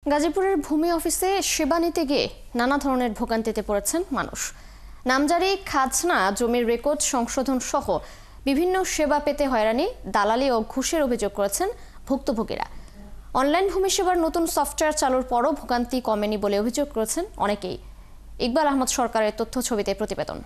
গাজীপুরের ভূমি অফিসে সেবা নিতে গিয়ে নানা ধরনের ভোগান্তিতে পড়েছেন মানুষ। নামজারি, খাজনা, জমির রেকর্ড সংশোধন সহ বিভিন্ন সেবা পেতে হয়রানি, দালালি ও ঘুষের অভিযোগ করেছেন ভুক্তভোগীরা। অনলাইন ভূমি সেবার নতুন সফটওয়্যার চালুর পরও ভোগান্তি কমেনি বলে অভিযোগ করেছেন অনেকেই। ইকবাল আহমদ সরকারের তথ্য ছবিতে প্রতিবেদন।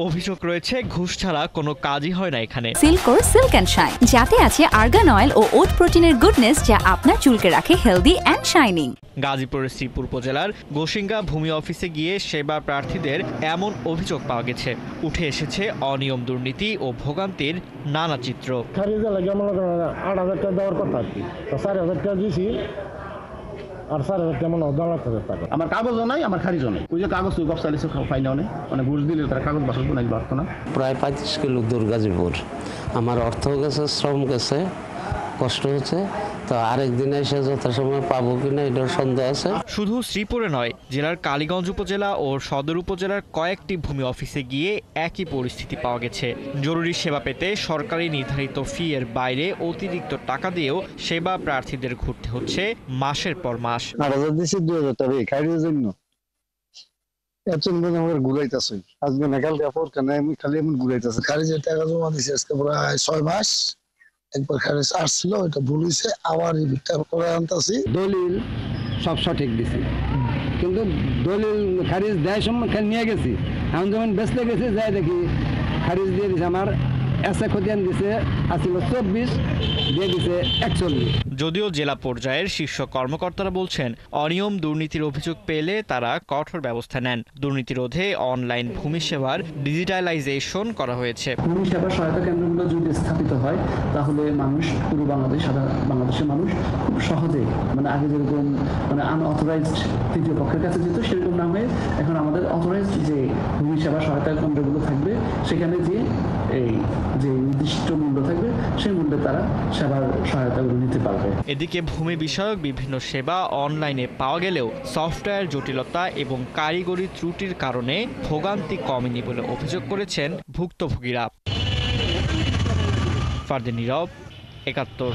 অভিযোগ রয়েছে ঘুষ ছাড়া কোনো কাজই হয় না এখানে। সিল্কোর সিল্ক অ্যান্ড শাইন, যাতে আছে আর্গান অয়েল ও ওট প্রোটিনের গুডনেস, যা আপনার চুলকে রাখে হেলদি অ্যান্ড শাইনিং। গাজীপুরের শ্রীপুর উপজেলার গোসিঙ্গা ভূমি অফিসে গিয়ে সেবা প্রার্থীদের এমন অভিযোগ পাওয়া গেছে। উঠে এসেছে অনিয়ম, দুর্নীতি ও ভোগান্তির নানা চিত্র। 8,000 টাকা দেওয়ার কথা, 4,000 টাকা দিয়েছি। আমার কাগজও নাই, আমার খারিজও নেই। ওই যে কাগজ চালিয়েছে ফাইনাও নেই, মানে ঘুষ দিলে তারা কাগজ বাসন নাই, বাড়তো না। প্রায় 35 কিলো দূর গাজীপুর। আমার অর্থ গেছে, শ্রম গেছে, কষ্ট হচ্ছে। তো আরেকদিন এসে যথাসময় পাবো কিনা এটার সন্দেহ আছে। শুধু শ্রীপুরে নয়, জেলার কালীগঞ্জ উপজেলা ও সদর উপজেলার কয়েকটি ভূমি অফিসে গিয়ে একই পরিস্থিতি পাওয়া গেছে। জরুরি সেবা পেতে সরকারি নির্ধারিত ফি এর বাইরে অতিরিক্ত টাকা দিয়েও সেবা প্রার্থীদের ঘুরতে হচ্ছে মাসের পর মাস। 8,000 দিয়েছি, 2,000 টাকা খাইয়ের জন্য আমার ঘুরাইতেছে। আজকে না কালকে পরকানে আমি খালি এমন ঘুরাইতেছে। খারিজের টাকা জমা দিয়েছি আজকে প্রায় 6 মাস। একবার খারিজ আসছিল, ওইটা ভুল হয়েছে, আবার রিভিটটা করে আনতেছি। দলিল সব সঠিক দিছি, কিন্তু দলিল খারিজ দেয় সময় নিয়ে গেছি। এখন যখন বেচতে গেছি, যাই দেখি খারিজ দিয়ে দিছে আমার এসে খতিয়ান দিছে আসছিল 24, দিয়ে দিছে 41। যদিও জেলা পর্যায়ের শীর্ষ কর্মকর্তারা বলছেন, অনিয়ম দুর্নীতির অভিযোগ পেলে তারা কঠোর ব্যবস্থা নেন। দুর্নীতি রোধে অনলাইন ভূমি সেবার ডিজিটালাইজেশন করা হয়েছে। ভূমি সেবা সহায়তা কেন্দ্রগুলো যদি স্থাপিত হয়, তাহলে মানুষ, পুরো বাংলাদেশ, সারা বাংলাদেশের মানুষ খুব সহজে, মানে আগে যেরকম আনঅথরাইজড তৃতীয় পক্ষের কাছে যেত, সেরকম না হয়ে এখন আমাদের অথরাইজড যে ভূমি সেবা সহায়তা কেন্দ্রগুলো থাকবে, সেখানে যে এই যে নির্দিষ্ট মূল্য থাকবে, সেই মূল্যে তারা সেবার সহায়তাগুলো নিতে পারবে। এদিকে ভূমি বিষয়ক বিভিন্ন সেবা অনলাইনে পাওয়া গেলেও সফটওয়্যার জটিলতা এবং কারিগরি ত্রুটির কারণে ভোগান্তি কমেনি বলে অভিযোগ করেছেন ভুক্তভোগীরা। ফারদিন নীরব, ৭১।